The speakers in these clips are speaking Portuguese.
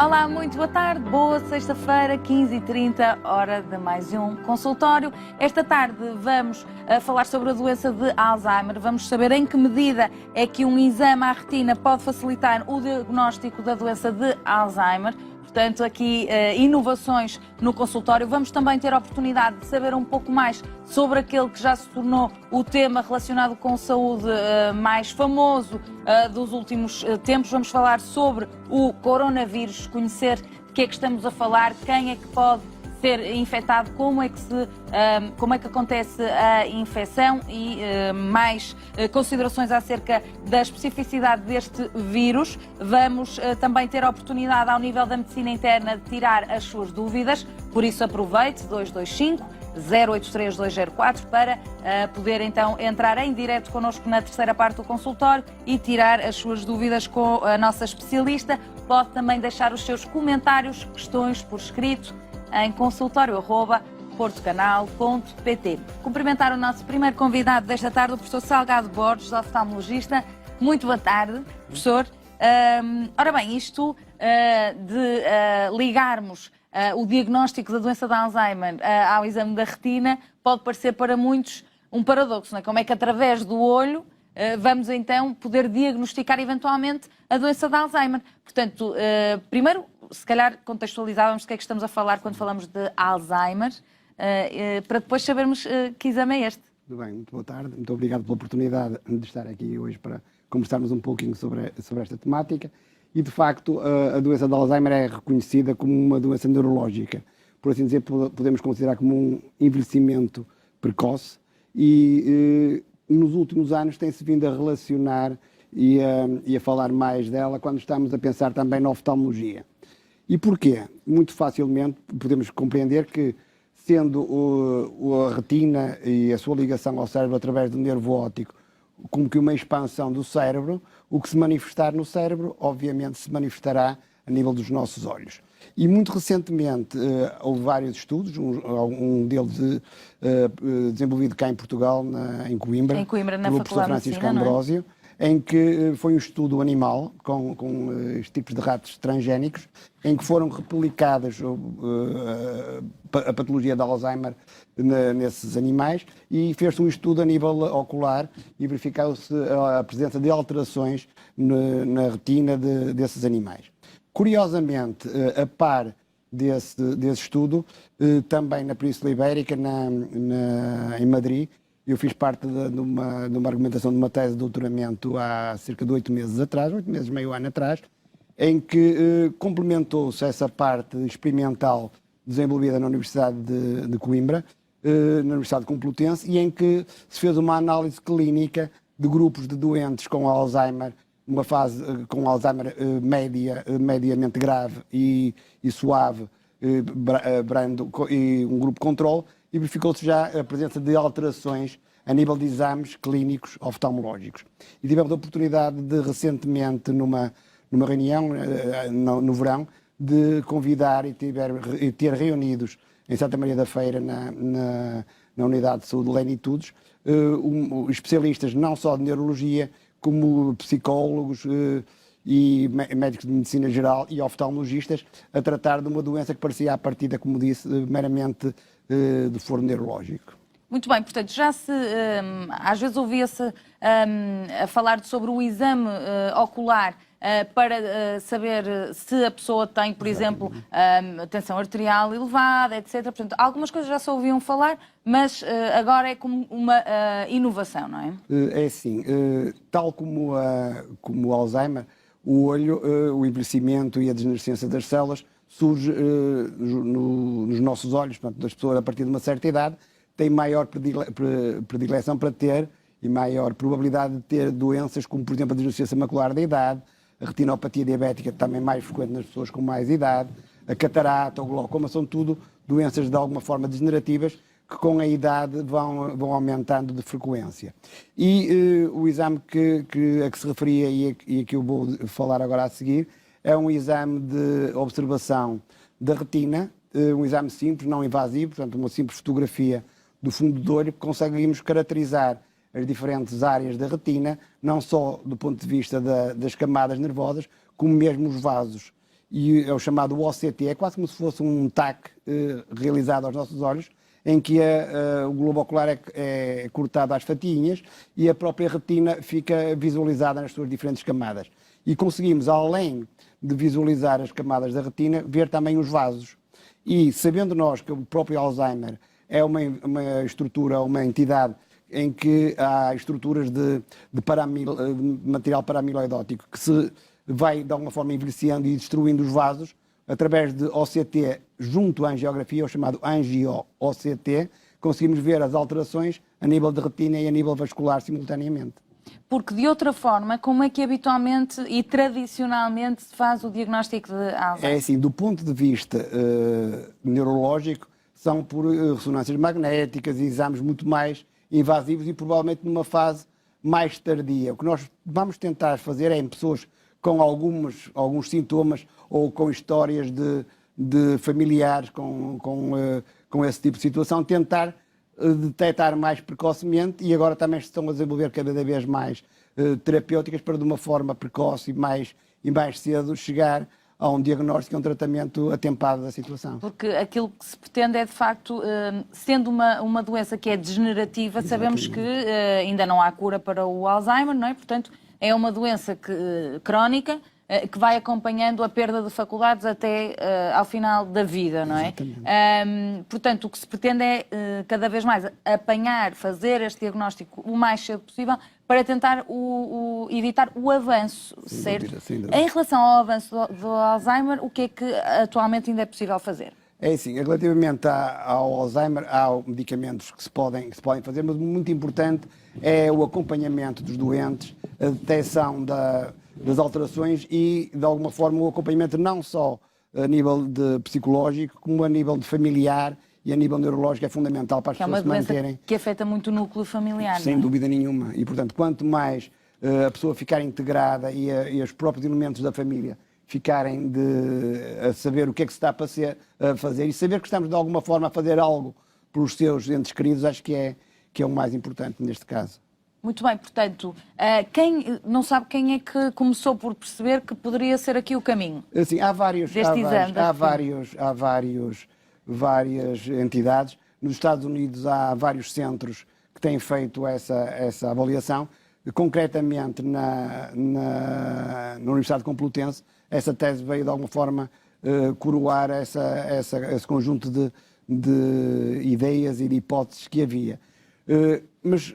Olá, muito boa tarde, boa sexta-feira, 15h30, hora de mais um consultório. Esta tarde vamos falar sobre a doença de Alzheimer, vamos saber em que medida é que um exame à retina pode facilitar o diagnóstico da doença de Alzheimer. Portanto, aqui inovações no consultório. Vamos também ter a oportunidade de saber um pouco mais sobre aquele que já se tornou o tema relacionado com saúde mais famoso dos últimos tempos. Vamos falar sobre o coronavírus, conhecer de que é que estamos a falar, quem é que pode ser infectado, como é que acontece a infecção e mais considerações acerca da especificidade deste vírus. Vamos também ter a oportunidade, ao nível da medicina interna, de tirar as suas dúvidas, por isso aproveite 225 083 204 para poder então entrar em direto connosco na terceira parte do consultório e tirar as suas dúvidas com a nossa especialista. Pode também deixar os seus comentários, questões por escrito em consultório@portocanal.pt. Cumprimentar o nosso primeiro convidado desta tarde, o professor Salgado Borges, oftalmologista. Muito boa tarde, professor. Ora bem, isto de ligarmos o diagnóstico da doença de Alzheimer ao exame da retina pode parecer para muitos um paradoxo, não é? Como é que através do olho vamos então poder diagnosticar eventualmente a doença de Alzheimer? Portanto, primeiro, se calhar contextualizávamos do que é que estamos a falar quando falamos de Alzheimer, para depois sabermos que exame é este. Tudo bem, muito boa tarde, muito obrigado pela oportunidade de estar aqui hoje para conversarmos um pouquinho sobre esta temática. E, de facto, a doença de Alzheimer é reconhecida como uma doença neurológica. Por assim dizer, podemos considerar como um envelhecimento precoce e nos últimos anos tem-se vindo a relacionar e a falar mais dela quando estamos a pensar também na oftalmologia. E porquê? Muito facilmente podemos compreender que, sendo a retina e a sua ligação ao cérebro através do nervo óptico como que uma expansão do cérebro, o que se manifestar no cérebro, obviamente, se manifestará a nível dos nossos olhos. E muito recentemente houve vários estudos, um deles desenvolvido cá em Portugal, em Coimbra, na pelo professor Francisco Medicina, Ambrósio, em que foi um estudo animal com tipos de ratos transgénicos, em que foram replicadas a patologia de Alzheimer nesses animais e fez-se um estudo a nível ocular e verificou-se a presença de alterações na retina desses animais. Curiosamente, a par desse estudo, também na Península Ibérica, em Madrid, eu fiz parte de uma argumentação de uma tese de doutoramento há cerca de 8 meses atrás, 8 meses, meio ano atrás, em que complementou-se essa parte experimental desenvolvida na Universidade de Coimbra, na Universidade Complutense, e em que se fez uma análise clínica de grupos de doentes com Alzheimer, uma fase com Alzheimer mediamente grave e suave, brando, e um grupo controle, e verificou-se já a presença de alterações a nível de exames clínicos oftalmológicos. E tivemos a oportunidade de, recentemente, numa reunião, no verão, de convidar e ter reunidos em Santa Maria da Feira, na Unidade de Saúde de Lenitudes, especialistas não só de neurologia, como psicólogos e médicos de medicina geral e oftalmologistas, a tratar de uma doença que parecia, à partida, como disse, meramente de foro neurológico. Muito bem, portanto, às vezes ouvia-se a falar sobre o exame ocular para saber se a pessoa tem, por exemplo, tensão arterial elevada, etc. Portanto, algumas coisas já se ouviam falar, mas agora é como uma inovação, não é? É assim, tal como o Alzheimer, o olho, o envelhecimento e a degenerescência das células surge nos nossos olhos, portanto, das pessoas a partir de uma certa idade, têm maior predileção para ter e maior probabilidade de ter doenças como, por exemplo, a degenerescência macular da idade, a retinopatia diabética, também mais frequente nas pessoas com mais idade, a catarata, o glaucoma, são tudo doenças de alguma forma degenerativas que com a idade vão aumentando de frequência. E o exame a que se referia e a que eu vou falar agora a seguir é um exame de observação da retina, um exame simples, não invasivo, portanto uma simples fotografia do fundo do olho, que conseguimos caracterizar as diferentes áreas da retina, não só do ponto de vista das camadas nervosas, como mesmo os vasos. e é o chamado OCT, é quase como se fosse um TAC realizado aos nossos olhos, em que o globo ocular é cortado às fatiinhas e a própria retina fica visualizada nas suas diferentes camadas. E conseguimos, além de visualizar as camadas da retina, ver também os vasos. E sabendo nós que o próprio Alzheimer é uma estrutura, uma entidade em que há estruturas de material paramiloidótico que se vai de alguma forma envelhecendo e destruindo os vasos, através de OCT junto à angiografia, o chamado angio-OCT, conseguimos ver as alterações a nível de retina e a nível vascular simultaneamente. Porque de outra forma, como é que habitualmente e tradicionalmente se faz o diagnóstico de Alzheimer? É assim, do ponto de vista neurológico, são por ressonâncias magnéticas e exames muito mais invasivos e provavelmente numa fase mais tardia. O que nós vamos tentar fazer é em pessoas com alguns sintomas ou com histórias de familiares com esse tipo de situação, tentar detectar mais precocemente, e agora também estão a desenvolver cada vez mais terapêuticas para de uma forma precoce e mais cedo chegar a um diagnóstico e a um tratamento atempado da situação. Porque aquilo que se pretende é, de facto, sendo uma doença que é degenerativa, Exatamente. sabemos que ainda não há cura para o Alzheimer, não é? Portanto, é uma doença crónica que vai acompanhando a perda de faculdades até ao final da vida, não é? Portanto, o que se pretende é cada vez mais apanhar, fazer este diagnóstico o mais cedo possível para tentar evitar o avanço, certo? Sem dúvida. Em relação ao avanço do Alzheimer, o que é que atualmente ainda é possível fazer? É assim, relativamente ao Alzheimer, há medicamentos que se podem fazer, mas muito importante é o acompanhamento dos doentes, a detecção das alterações e, de alguma forma, o acompanhamento não só a nível de psicológico, como a nível de familiar e a nível neurológico é fundamental para as pessoas se manterem. É uma doença que afeta muito o núcleo familiar, sem não é? dúvida nenhuma. E, portanto, quanto mais a pessoa ficar integrada e os próprios elementos da família ficarem a saber o que é que se está a fazer e saber que estamos, de alguma forma, a fazer algo pelos seus entes queridos, acho que é o mais importante neste caso. Muito bem, portanto, quem não sabe quem é que começou por perceber que poderia ser aqui o caminho? Assim, há várias entidades. Nos Estados Unidos há vários centros que têm feito essa avaliação. Concretamente, na Universidade Complutense, essa tese veio de alguma forma coroar esse conjunto de ideias e de hipóteses que havia. Mas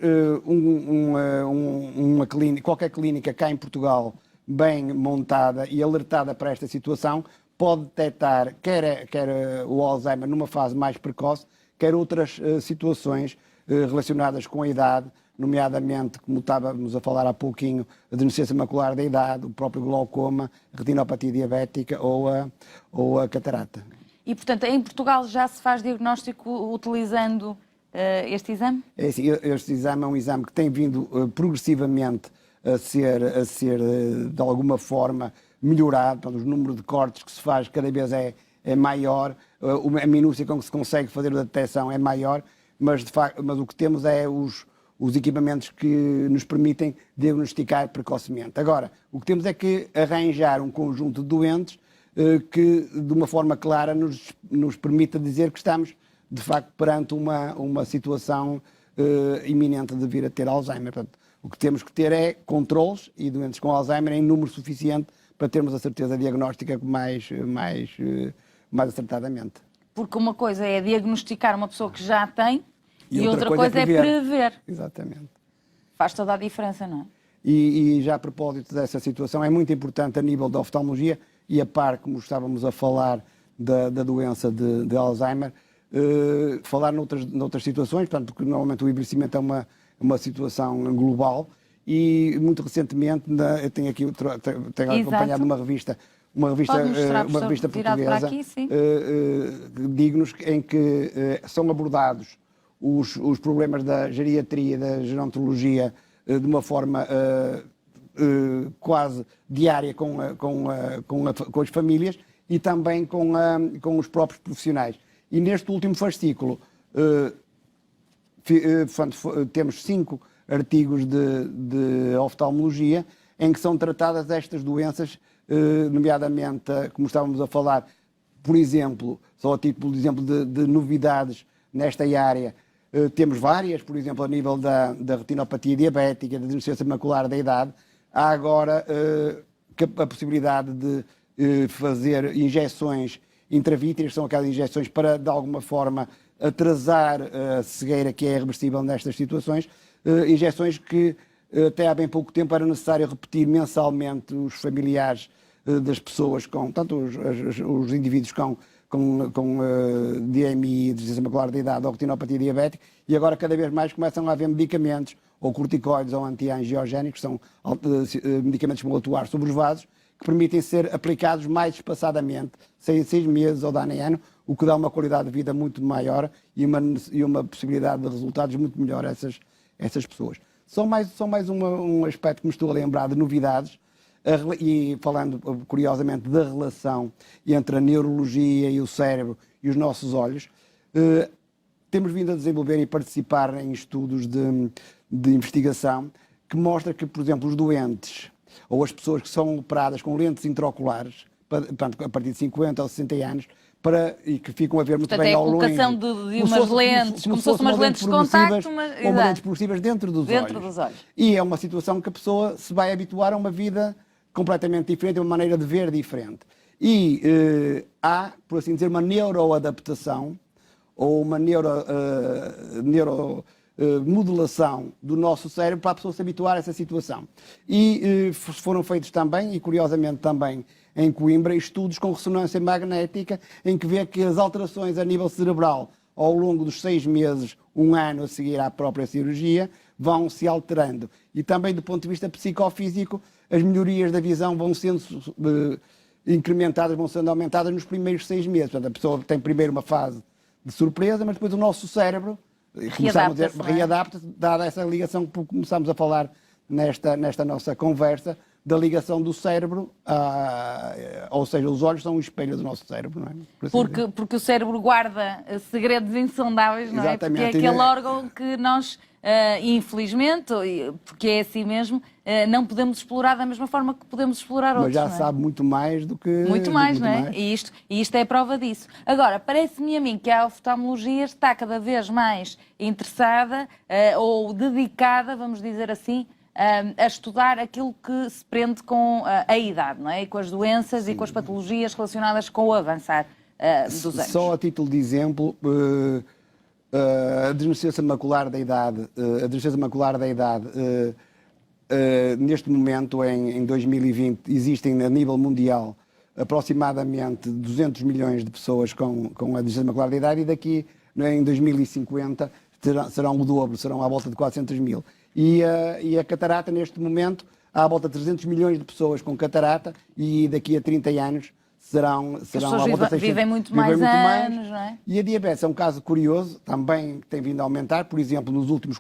qualquer clínica cá em Portugal bem montada e alertada para esta situação pode detectar quer o Alzheimer numa fase mais precoce, quer outras situações relacionadas com a idade, nomeadamente, como estávamos a falar há pouquinho, a deficiência macular da idade, o próprio glaucoma, a retinopatia diabética ou a catarata. E, portanto, em Portugal já se faz diagnóstico utilizando este exame? É assim, este exame é um exame que tem vindo progressivamente a ser de alguma forma melhorado. Portanto, o número de cortes que se faz cada vez é maior, a minúcia com que se consegue fazer a detecção é maior, mas o que temos é os equipamentos que nos permitem diagnosticar precocemente. Agora, o que temos é que arranjar um conjunto de doentes que, de uma forma clara, nos permita dizer que estamos, de facto, perante uma situação iminente de vir a ter Alzheimer. Portanto, o que temos que ter é controles e doentes com Alzheimer em número suficiente para termos a certeza diagnóstica mais acertadamente. Porque uma coisa é diagnosticar uma pessoa que já tem e outra coisa é prever. Exatamente. Faz toda a diferença, não é? E já a propósito dessa situação, é muito importante a nível da oftalmologia e a par, como estávamos a falar da doença de Alzheimer, falar noutras situações, portanto, porque normalmente o envelhecimento é uma situação global e muito recentemente eu tenho aqui tenho acompanhado uma revista portuguesa, aqui, dignos, em que são abordados os problemas da geriatria e da gerontologia de uma forma quase diária com as famílias e também com os próprios profissionais. E neste último fascículo temos 5 artigos de oftalmologia em que são tratadas estas doenças nomeadamente, como estávamos a falar, por exemplo, só a título de exemplo de novidades nesta área, temos várias, por exemplo, a nível da retinopatia diabética, da deficiência macular da idade, há agora a possibilidade de fazer injeções intravítreas, são aquelas injeções para, de alguma forma, atrasar a cegueira que é reversível nestas situações, injeções que até há bem pouco tempo era necessário repetir mensalmente os familiares das pessoas, tanto os indivíduos com DMI, deficiência macular da idade ou retinopatia diabética, e agora cada vez mais começam a haver medicamentos, ou corticoides ou anti-angiogénicos, que são medicamentos que vão atuar sobre os vasos, que permitem ser aplicados mais espaçadamente, 6 meses ou de ano em ano, o que dá uma qualidade de vida muito maior e uma possibilidade de resultados muito melhor a essas pessoas. Só mais um aspecto que me estou a lembrar de novidades, e falando curiosamente da relação entre a neurologia e o cérebro e os nossos olhos, temos vindo a desenvolver e participar em estudos de investigação que mostra que, por exemplo, os doentes ou as pessoas que são operadas com lentes intraoculares, a partir de 50 ou 60 anos, e que ficam a ver muito bem ao longe. Portanto, é a colocação de umas lentes, como se fossem umas lentes de contacto, ou umas lentes progressivas dentro dos olhos. E é uma situação que a pessoa se vai habituar a uma vida completamente diferente, uma maneira de ver diferente. E há, por assim dizer, uma neuroadaptação ou uma neuromodulação do nosso cérebro para a pessoa se habituar a essa situação. E foram feitos também, e curiosamente também em Coimbra, estudos com ressonância magnética em que vê que as alterações a nível cerebral ao longo dos 6 meses, 1 ano a seguir à própria cirurgia, vão se alterando. E também do ponto de vista psicofísico, as melhorias da visão vão sendo incrementadas, vão sendo aumentadas nos primeiros 6 meses. Portanto, a pessoa tem primeiro uma fase de surpresa, mas depois o nosso cérebro readapta-se, dada essa ligação que começámos a falar nesta nossa conversa, da ligação do cérebro, ou seja, os olhos são um espelho do nosso cérebro, não é? Porque o cérebro guarda segredos insondáveis, não é? Exatamente. Porque é aquele órgão que nós, infelizmente, porque é assim mesmo, não podemos explorar da mesma forma que podemos explorar outros. Mas já sabe muito mais do que... Muito mais, não é? E isto é a prova disso. Agora, parece-me a mim que a oftalmologia está cada vez mais interessada ou dedicada, vamos dizer assim, a estudar aquilo que se prende com a idade, não é? E com as doenças Sim. E com as patologias relacionadas com o avançar dos anos. Só a título de exemplo, a deficiência macular da idade, neste momento, em 2020, existem a nível mundial aproximadamente 200 milhões de pessoas com a deficiência macular da idade, e daqui, em 2050, serão o dobro, serão à volta de 400 mil. E a catarata, neste momento, há à volta de 300 milhões de pessoas com catarata, e daqui a 30 anos serão à volta de 600. Vivem muito mais anos, não é? E a diabetes é um caso curioso, também que tem vindo a aumentar. Por exemplo, nos últimos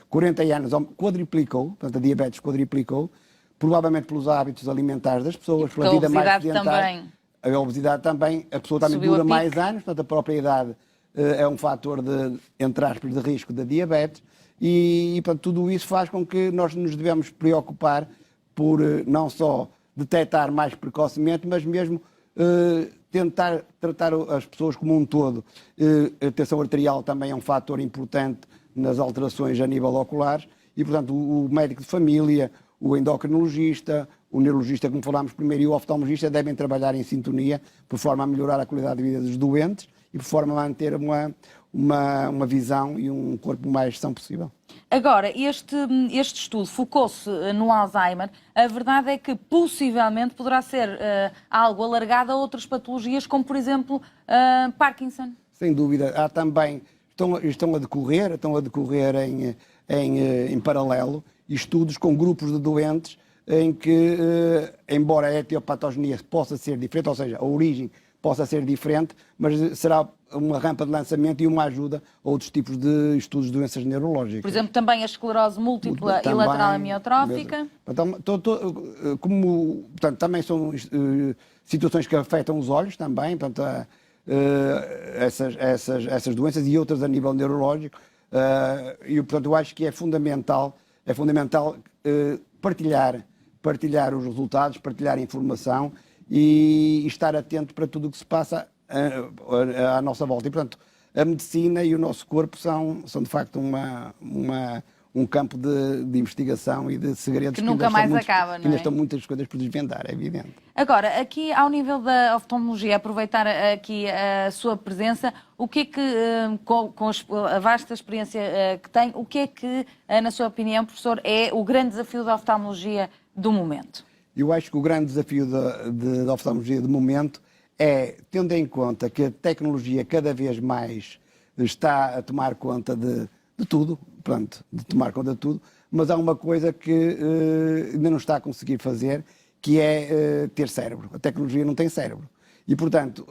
40 anos quadriplicou, portanto a diabetes quadriplicou, provavelmente pelos hábitos alimentares das pessoas, pela vida mais sedentária. A obesidade também, a pessoa também dura mais anos, portanto a própria idade é um fator de, entre aspas, de risco da diabetes. E portanto, tudo isso faz com que nós nos devemos preocupar por não só detectar mais precocemente, mas mesmo tentar tratar as pessoas como um todo. A tensão arterial também é um fator importante nas alterações a nível ocular e, portanto, o médico de família, o endocrinologista, o neurologista, como falámos primeiro, e o oftalmologista devem trabalhar em sintonia por forma a melhorar a qualidade de vida dos doentes e por forma a manter uma visão e um corpo o mais são possível. Agora, este estudo focou-se no Alzheimer. A verdade é que possivelmente poderá ser algo alargado a outras patologias, como por exemplo Parkinson. Sem dúvida. Há também, estão a decorrer em paralelo estudos com grupos de doentes em que, embora a etiopatogenia possa ser diferente, ou seja, a origem possa ser diferente, mas será uma rampa de lançamento e uma ajuda a outros tipos de estudos de doenças neurológicas. Por exemplo, também a esclerose múltipla e lateral amiotrófica. Portanto, também são situações que afetam os olhos também, portanto, essas doenças e outras a nível neurológico. E, portanto, eu acho que é fundamental partilhar partilhar os resultados, partilhar informação e estar atento para tudo o que se passa à nossa volta. E, portanto, a medicina e o nosso corpo são de facto um campo de investigação e de segredos que nunca mais acaba, não é? Ainda estão muitas coisas por desvendar, é evidente. Agora, aqui ao nível da oftalmologia, aproveitar aqui a sua presença, o que é que, com a vasta experiência que tem, o que é que, na sua opinião, professor, é o grande desafio da oftalmologia do momento? Eu acho que o grande desafio da oftalmologia do momento é, tendo em conta que a tecnologia cada vez mais está a tomar conta de tudo, pronto, de tomar conta de tudo, mas há uma coisa que ainda não está a conseguir fazer, que é ter cérebro. A tecnologia não tem cérebro. E, portanto,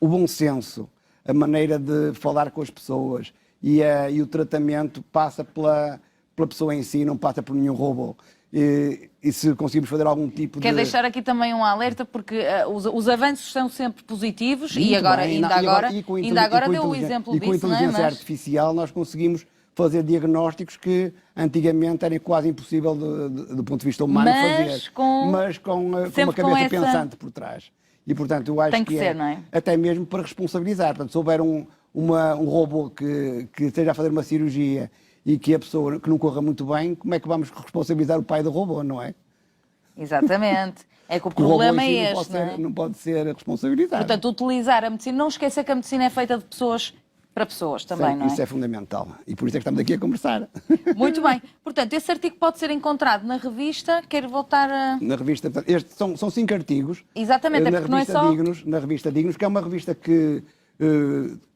o bom senso, a maneira de falar com as pessoas e o tratamento passa pela pessoa em si, não passa por nenhum robô. E se conseguimos fazer algum tipo de... Quer deixar aqui também um alerta, porque os avanços são sempre positivos e agora, bem, ainda agora deu o exemplo disso, não é? E com a inteligência artificial nós conseguimos fazer diagnósticos que antigamente era quase impossível do ponto de vista humano fazer. Mas com uma cabeça pensante por trás. E, portanto, eu acho que ser, não é? Até mesmo para responsabilizar. Portanto, se houver um robô que esteja a fazer uma cirurgia e que a pessoa que não corra muito bem, como é que vamos responsabilizar o pai do robô, não é? Exatamente. É que o problema é este, não pode ser responsabilizado. Portanto, utilizar a medicina, não esquecer que a medicina é feita de pessoas para pessoas também, não é? Isso é fundamental. E por isso é que estamos aqui a conversar. Muito bem. Portanto, esse artigo pode ser encontrado na revista. Quero voltar a... Na revista... Estes são 5 artigos. Exatamente, é porque não é só... Na revista Dignos, que é uma revista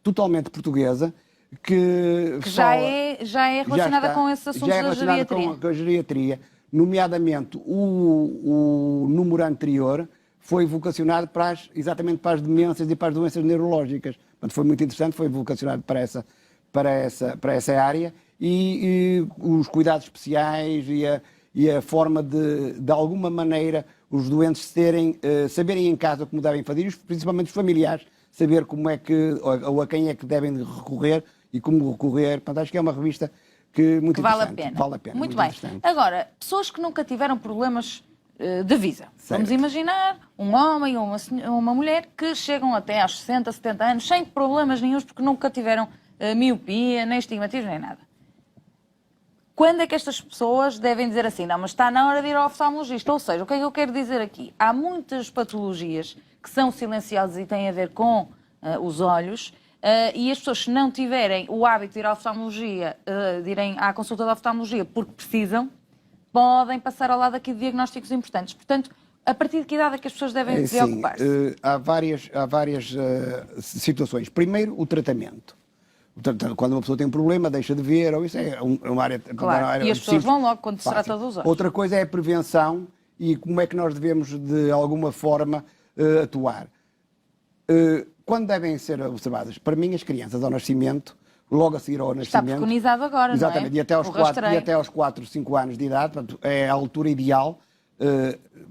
totalmente portuguesa, que já é relacionada com esses assuntos da geriatria. Com a geriatria. Nomeadamente, o número anterior foi vocacionado exatamente para as demências e para as doenças neurológicas. Portanto, foi muito interessante, foi vocacionado para essa área e os cuidados especiais e a forma de alguma maneira, os doentes saberem em casa como devem fazer, principalmente os familiares, saber como é que, ou a quem é que devem recorrer e como recorrer. Portanto, acho que é uma revista que vale a pena. Vale a pena. Muito bem. Agora, pessoas que nunca tiveram problemas de visa. Certo. Vamos imaginar um homem ou uma mulher que chegam até aos 60, 70 anos sem problemas nenhuns porque nunca tiveram miopia, nem estigmatismo, nem nada. Quando é que estas pessoas devem dizer assim, não, mas está na hora de ir ao oftalmologista? Ou seja, o que é que eu quero dizer aqui? Há muitas patologias que são silenciosas e têm a ver com os olhos, e as pessoas, se não tiverem o hábito de ir à oftalmologia, de irem à consulta de oftalmologia porque precisam, podem passar ao lado aqui de diagnósticos importantes. Portanto, a partir de que idade é que as pessoas devem preocupar-se? Há várias situações. Primeiro, o tratamento. Portanto, quando uma pessoa tem um problema, deixa de ver, ou isso é uma área... Claro, e as pessoas vão logo quando se trata dos olhos. Outra coisa é a prevenção e como é que nós devemos, de alguma forma, atuar. Quando devem ser observadas? Para mim, as crianças ao nascimento, logo a seguir ao nascimento... Está preconizado agora, exatamente, não é? E até aos 4, 5 anos de idade, portanto, é a altura ideal,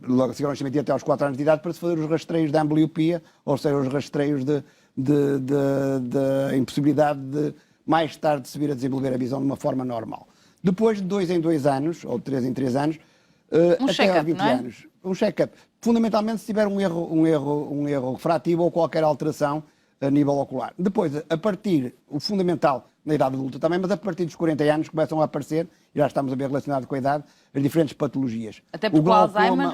logo a seguir ao nascimento e até aos 4 anos de idade, para se fazer os rastreios da ambliopia, ou seja, os rastreios da impossibilidade de mais tarde se vir a desenvolver a visão de uma forma normal. Depois de 2 em 2 anos, ou de 3 em 3 anos, até aos 20 anos. Um check-up. Fundamentalmente se tiver um erro refrativo ou qualquer alteração a nível ocular. Depois, o fundamental na idade adulta também, mas a partir dos 40 anos começam a aparecer, e já estamos a ver relacionado com a idade, as diferentes patologias. Até porque o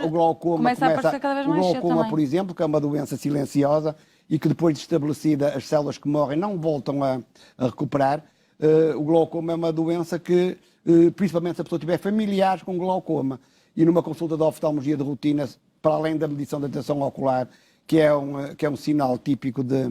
glaucoma começa a aparecer cada vez mais cedo também. O glaucoma, por exemplo, que é uma doença silenciosa e que depois de estabelecida as células que morrem não voltam a recuperar. O glaucoma é uma doença que, principalmente se a pessoa tiver familiares com glaucoma, e numa consulta de oftalmologia de rotina, para além da medição da tensão ocular, que é um sinal típico da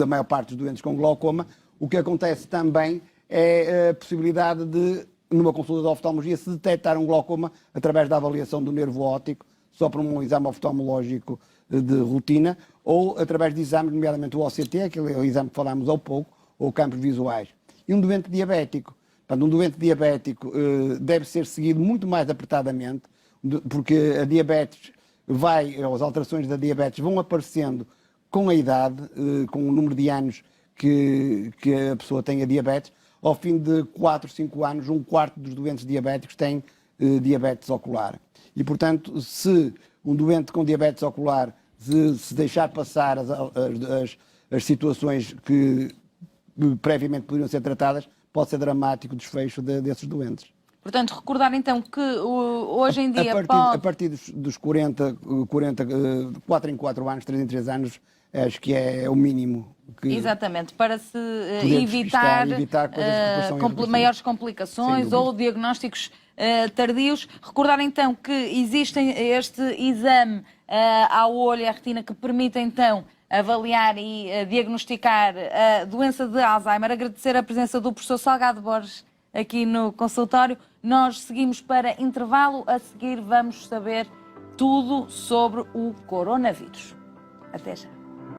maior parte dos doentes com glaucoma, o que acontece também é a possibilidade de, numa consulta de oftalmologia, se detectar um glaucoma através da avaliação do nervo óptico, só por um exame oftalmológico de rotina, ou através de exames, nomeadamente o OCT, aquele é o exame que falámos há pouco, ou campos visuais. E um doente diabético. Portanto, um doente diabético deve ser seguido muito mais apertadamente, porque a diabetes as alterações da diabetes vão aparecendo com a idade, com o número de anos que a pessoa tem a diabetes. Ao fim de 4, 5 anos, 1/4 dos doentes diabéticos têm diabetes ocular. E, portanto, se um doente com diabetes ocular se deixar passar as situações que previamente poderiam ser tratadas, pode ser dramático o desfecho desses doentes. Portanto, recordar então que hoje em dia a partir dos 4 em 4 anos, 3 em 3 anos, acho que é o mínimo. Exatamente, para se evitar coisas maiores complicações ou diagnósticos tardios. Recordar então que existe este exame ao olho e à retina que permite então avaliar e diagnosticar a doença de Alzheimer. Agradecer a presença do professor Salgado Borges aqui no consultório. Nós seguimos para intervalo. A seguir vamos saber tudo sobre o coronavírus. Até já.